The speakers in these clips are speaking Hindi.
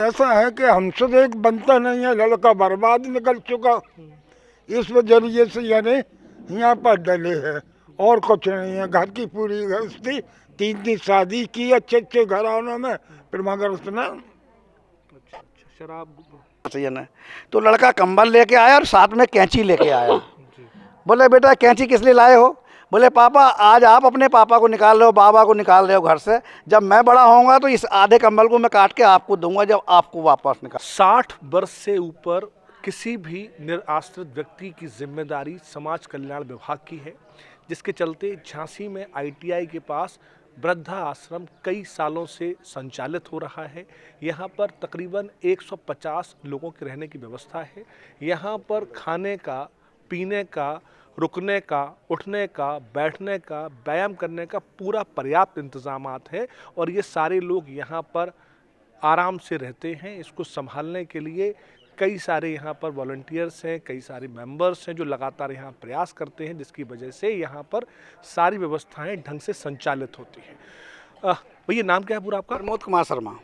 ऐसा है कि हमसे तो एक बनता नहीं है, लड़का बर्बाद निकल चुका। इस वजह से यानी यहाँ पर डले है और कुछ नहीं है। घर की पूरी गृहस्थी, तीन शादी की अच्छे अच्छे घरानों में, फिर मगर उसने शराब सही है ना। तो लड़का कंबल लेके आया और साथ में कैंची लेके आया। बोले बेटा कैंची किस लिए लाए हो? बोले पापा आज आप अपने पापा को निकाल रहे हो, बाबा को निकाल रहे हो घर से, जब मैं बड़ा होऊंगा तो इस आधे कंबल को मैं काट के आपको दूंगा जब आपको वापस निकाल। 60 वर्ष से ऊपर किसी भी निराश्रित व्यक्ति की जिम्मेदारी समाज कल्याण विभाग की है, जिसके चलते झांसी में ITI के पास वृद्धा आश्रम कई सालों से संचालित हो रहा है। यहाँ पर तकरीबन 150 लोगों के रहने की व्यवस्था है। यहाँ पर खाने का, पीने का, रुकने का, उठने का, बैठने का, व्यायाम करने का पूरा पर्याप्त इंतजामात है और ये सारे लोग यहाँ पर आराम से रहते हैं। इसको संभालने के लिए कई सारे यहाँ पर वॉलंटियर्स हैं, कई सारे मेंबर्स हैं जो लगातार यहाँ प्रयास करते हैं, जिसकी वजह से यहाँ पर सारी व्यवस्थाएं ढंग से संचालित होती हैं। भैया नाम क्या है पूरा आपका? प्रमोद कुमार शर्मा।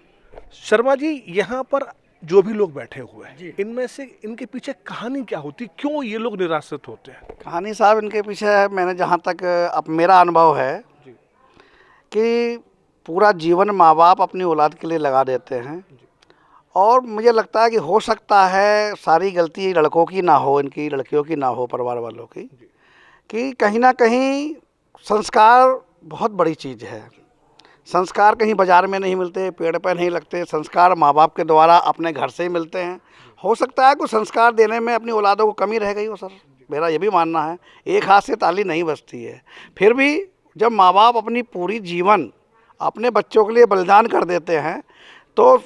शर्मा जी, यहाँ पर जो भी लोग बैठे हुए हैं, इनमें से इनके पीछे कहानी क्या होती, क्यों ये लोग निराश्रित होते हैं? कहानी साहब इनके पीछे है, मैंने जहाँ तक अब मेरा अनुभव है कि पूरा जीवन माँ बाप अपनी औलाद के लिए लगा देते हैं और मुझे लगता है कि हो सकता है सारी गलती लड़कों की ना हो, इनकी लड़कियों की ना हो, परिवार वालों की, कि कहीं ना कहीं संस्कार बहुत बड़ी चीज़ है। संस्कार कहीं बाज़ार में नहीं मिलते, पेड़ पर नहीं लगते, संस्कार माँ बाप के द्वारा अपने घर से ही मिलते हैं। हो सकता है कुछ संस्कार देने में अपनी औलादों को कमी रह गई हो सर, मेरा ये भी मानना है। एक हाथ से ताली नहीं बजती है। फिर भी जब माँ बाप अपनी पूरी जीवन अपने बच्चों के लिए बलिदान कर देते हैं तो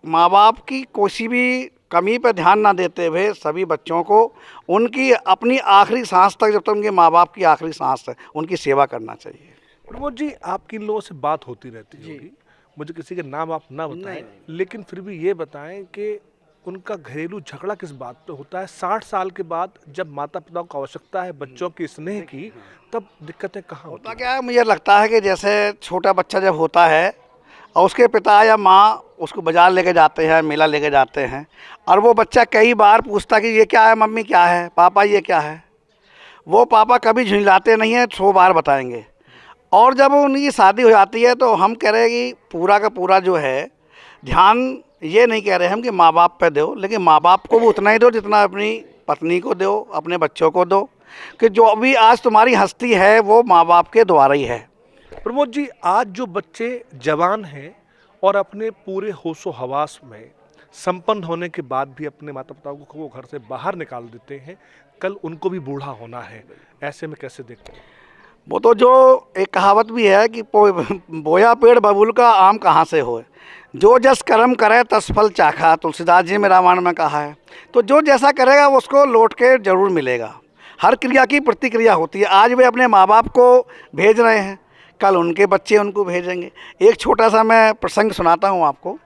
माँ बाप की कोई भी कमी पर ध्यान ना देते हुए सभी बच्चों को उनकी अपनी आखिरी सांस तक, जब तक उनके माँ बाप की आखिरी सांस है, उनकी सेवा करना चाहिए। प्रमोद जी, आपकी इन लोगों से बात होती रहती होगी, मुझे किसी के नाम आप ना बताएं, लेकिन फिर भी ये बताएं कि उनका घरेलू झगड़ा किस बात पे होता है? 60 साल के बाद जब माता पिता को आवश्यकता है बच्चों के स्नेह की, तब दिक्कतें कहाँ होती होता क्या है, मुझे लगता है कि जैसे छोटा बच्चा जब होता है और उसके पिता या माँ उसको बाज़ार लेके जाते हैं, मेला लेके जाते हैं, और वो बच्चा कई बार पूछता कि ये क्या है मम्मी, क्या है पापा, ये क्या है। वो पापा कभी झुंझलाते नहीं हैं, 100 बार बताएंगे। और जब उनकी शादी हो जाती है तो हम कह रहे हैं कि पूरा का पूरा जो है ध्यान, ये नहीं कह रहे हम कि माँ बाप पे दो, लेकिन माँ बाप को भी उतना ही दो जितना अपनी पत्नी को दो, अपने बच्चों को दो, कि जो भी आज तुम्हारी हस्ती है वो माँ बाप के द्वारा ही है। प्रमोद जी, आज जो बच्चे जवान हैं और अपने पूरे होशो हवास में संपन्न होने के बाद भी अपने माता पिता को वो घर से बाहर निकाल देते हैं, कल उनको भी बूढ़ा होना है, ऐसे में कैसे देखते हैं? वो तो जो एक कहावत भी है कि बोया पेड़ बबूल का आम कहाँ से होए, जो जस कर्म करे तस फल चाखा, तुलसीदास जी में रामायण में कहा है। तो जो जैसा करेगा उसको लौट के जरूर मिलेगा। हर क्रिया की प्रतिक्रिया होती है। आज वे अपने माँ बाप को भेज रहे हैं, कल उनके बच्चे उनको भेजेंगे। एक छोटा सा मैं प्रसंग सुनाता हूँ आपको।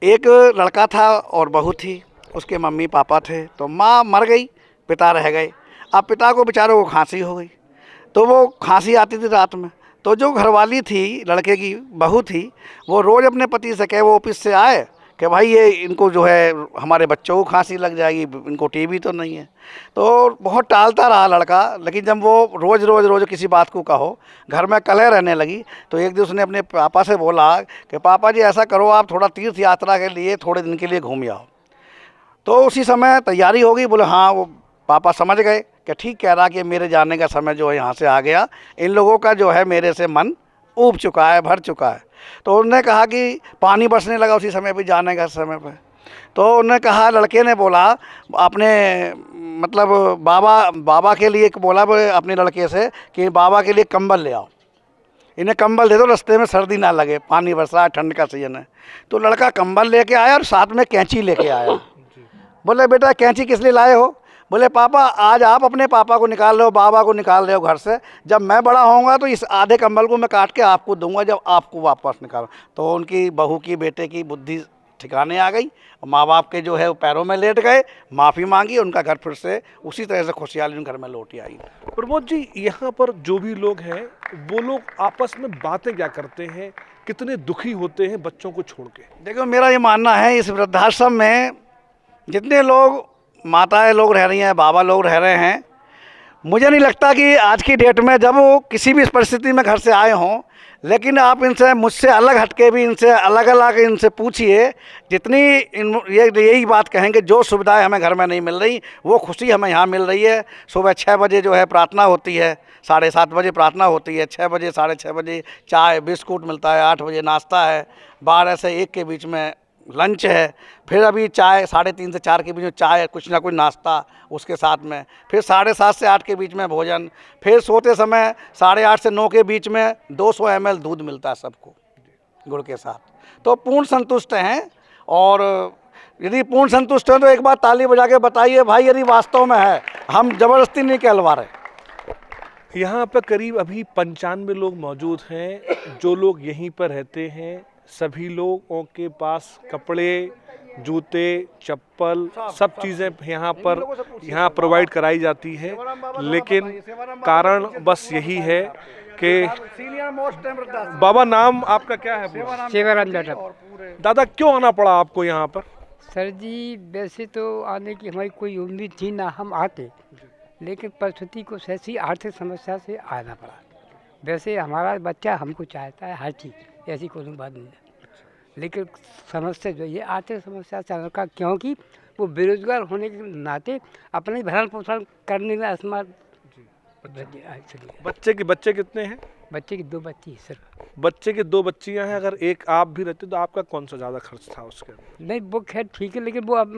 एक लड़का था और बहू थी, उसके मम्मी पापा थे। तो माँ मर गई, पिता रह गए। अब पिता को बेचारों को खांसी हो गई, तो वो खांसी आती थी रात में। तो जो घरवाली थी, लड़के की बहू थी, वो रोज़ अपने पति से कहे, वो ऑफिस से आए कि भाई ये इनको जो है हमारे बच्चों को खांसी लग जाएगी, इनको टीबी तो नहीं है। तो बहुत टालता रहा लड़का, लेकिन जब वो रोज़ किसी बात को कहो, घर में कलह रहने लगी। तो एक दिन उसने अपने पापा से बोला कि पापा जी ऐसा करो, आप थोड़ा तीर्थ यात्रा के लिए थोड़े दिन के लिए घूम आओ। तो उसी समय तैयारी हो गई। बोले हाँ, वो पापा समझ गए कि ठीक कह रहा कि मेरे जाने का समय जो है यहाँ से आ गया, इन लोगों का जो है मेरे से मन ऊब चुका है, भर चुका है। तो उन्होंने कहा कि पानी बरसने लगा उसी समय पे, जाने का समय पे। तो उन्होंने कहा, लड़के ने बोला अपने मतलब बाबा के लिए बोला अपने लड़के से कि बाबा के लिए कंबल ले आओ, इन्हें कंबल दे दो, रास्ते में सर्दी ना लगे, पानी बरस रहा है, ठंड का सीजन है। तो लड़का कंबल लेके आया और साथ में कैंची लेके आया। बोले बेटा कैंची किस लिए लाए हो? बोले पापा आज आप अपने पापा को निकाल रहे हो, बाबा को निकाल रहे हो घर से, जब मैं बड़ा होऊंगा तो इस आधे कंबल को मैं काट के आपको दूंगा जब आपको वापस निकाल। तो उनकी बहू की, बेटे की बुद्धि ठिकाने आ गई। माँ बाप के जो है वो पैरों में लेट गए, माफ़ी मांगी, उनका घर फिर से उसी तरह से खुशहाली घर में लौटी आई। प्रमोद जी, यहाँ पर जो भी लोग हैं वो लोग आपस में बातें क्या करते हैं, कितने दुखी होते हैं बच्चों को छोड़ के। देखो, मेरा ये मानना है, इस वृद्धाश्रम में जितने लोग माताएं लोग रह रही हैं, बाबा लोग रह रहे हैं, मुझे नहीं लगता कि आज की डेट में जब वो किसी भी परिस्थिति में घर से आए हों, लेकिन आप इनसे, मुझसे अलग हटके भी इनसे अलग अलग इनसे पूछिए, जितनी यही बात कहेंगे, जो सुविधाएं हमें घर में नहीं मिल रही वो खुशी हमें यहाँ मिल रही है। सुबह 6 बजे जो है प्रार्थना होती है, 7:30 बजे प्रार्थना होती है, 6 बजे 6:30 बजे चाय बिस्कुट मिलता है, 8 बजे नाश्ता है, 12 से 1 के बीच में लंच है, फिर अभी चाय 3:30 से 4 के बीच में चाय, कुछ ना कुछ नाश्ता उसके साथ में, फिर 7:30 से 8 के बीच में भोजन, फिर सोते समय 8:30 से 9 के बीच में 200 ml दूध मिलता है सबको गुड़ के साथ। तो पूर्ण संतुष्ट हैं। और यदि पूर्ण संतुष्ट हैं तो एक बार ताली बजा के बताइए भाई, यदि वास्तव में है, हम ज़बरदस्ती नहीं कहलवा रहे। यहाँ पर करीब अभी 95 लोग मौजूद हैं, जो लोग यहीं पर रहते हैं। सभी लोगों के पास कपड़े, जूते, चप्पल, सब चीज़ें यहाँ प्रोवाइड कराई जाती है, लेकिन कारण बस यही है कि बाबा, नाम आपका क्या है? सेवाराम जाटव। दादा, क्यों आना पड़ा आपको यहाँ पर? सर जी, वैसे तो आने की हमारी कोई उम्मीद थी ना, हम आते, लेकिन परिस्थिति को ऐसी आर्थिक समस्या से आना पड़ा। वैसे हमारा बच्चा हमको चाहता है हर चीज़, ऐसी कोई बात नहीं है, लेकिन समस्या जो ये आर्थिक समस्या से आने का, क्योंकि वो बेरोजगार होने के नाते अपने भरण पोषण करने में असमर्थ। बच्चे कितने हैं? बच्चे की 2 बच्ची है सर। बच्चे की 2 बच्चियां हैं। अगर एक आप भी रहते तो आपका कौन सा ज़्यादा खर्च था उसके? नहीं, वो खैर ठीक है, लेकिन वो अब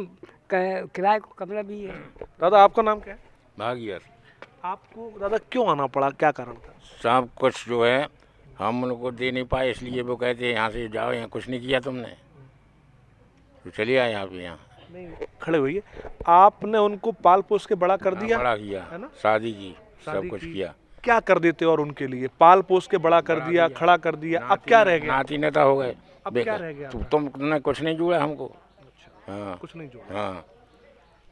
किराए को कमरा भी है। दादा, आपका नाम क्या है? भागीरथ। आपको दादा क्यों आना पड़ा, क्या कारण था? सब कुछ जो है हम उनको दे नहीं पाए, इसलिए वो कहते हैं यहाँ से जाओ, यहाँ कुछ नहीं किया तुमने, तो चलिए आए आप यहाँ। नहीं, खड़े होइए। आपने उनको पाल पोस के बड़ा कर दिया, बड़ा किया, है ना? शादी की, शादी सब कुछ की। किया। क्या कर देते और उनके लिए? पाल पोस के बड़ा कर दिया, खड़ा कर दिया, अब क्या रह गया? नाती नेता हो गए। अब क्या रह गया? तुमने कुछ नहीं जोड़ा हमको। हाँ, कुछ नहीं जोड़ा। हाँ।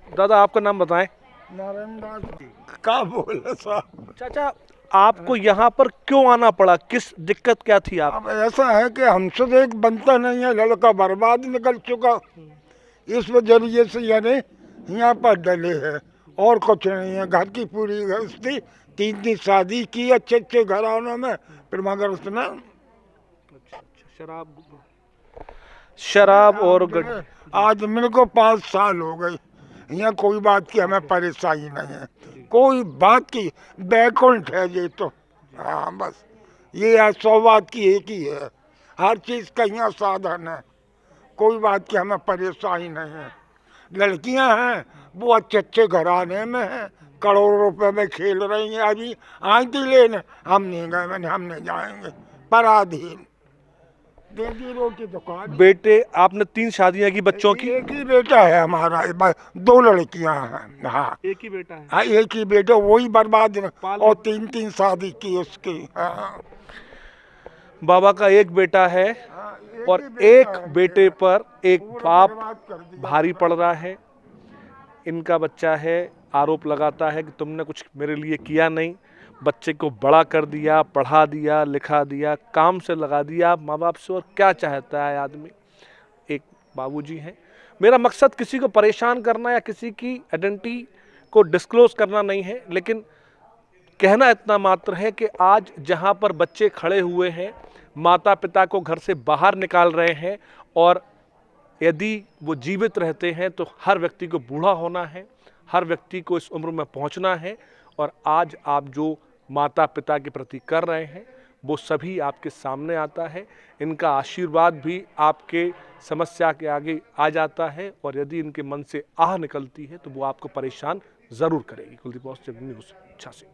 दादा, आपका नाम बताएं। नारायण दास जी का बोले साहब। चाचा, आपको यहाँ पर क्यों आना पड़ा, किस दिक्कत क्या थी आप? अब ऐसा है कि हमसे तो एक बनता नहीं है, लड़का बर्बाद निकल चुका, इस वजह से यानी यहाँ पर डले हैं, और कुछ नहीं है। घर की पूरी गृहस्थी, 3 शादी की अच्छे अच्छे घरानों में, फिर मगर उसने शराब और आज मेरे को 5 साल हो गए। यहाँ कोई बात की हमें परेशानी नहीं है, कोई बात की, बैकुंठ है ये तो। हाँ, बस ये है, 100 बात की एक ही है, हर चीज़ का यहाँ साधन है, कोई बात की हमें परेशानी नहीं है। लड़कियां हैं वो अच्छे अच्छे घराने में हैं, करोड़ों रुपए में खेल रही हैं। अभी आई थी लेने, हम नहीं गए, मैंने हम नहीं जाएंगे, पराधीन। देगी रोटी दुकान। बेटे, आपने 3 शादियां की बच्चों की? एक ही बेटा है हमारा, 2 लड़कियां हैं। हाँ, एक ही बेटा है। हाँ, एक ही बेटा, वही बर्बाद है, और 3 शादी की उसकी। हाँ, बाबा का एक बेटा है, और एक बेटे पर एक बाप भारी पड़ रहा है। इनका बच्चा है, आरोप लगाता है कि तुमने कुछ मेरे लिए किया नहीं, बच्चे को बड़ा कर दिया, पढ़ा दिया, लिखा दिया, काम से लगा दिया माँ बाप से, और क्या चाहता है आदमी। एक बाबूजी हैं। मेरा मकसद किसी को परेशान करना या किसी की आइडेंटिटी को डिस्क्लोज करना नहीं है, लेकिन कहना इतना मात्र है कि आज जहाँ पर बच्चे खड़े हुए हैं, माता पिता को घर से बाहर निकाल रहे हैं, और यदि वो जीवित रहते हैं तो हर व्यक्ति को बूढ़ा होना है, हर व्यक्ति को इस उम्र में पहुंचना है, और आज आप जो माता पिता के प्रति कर रहे हैं वो सभी आपके सामने आता है। इनका आशीर्वाद भी आपके समस्या के आगे आ जाता है, और यदि इनके मन से आह निकलती है तो वो आपको परेशान ज़रूर करेगी। कुलदीप न्यूज़ 86।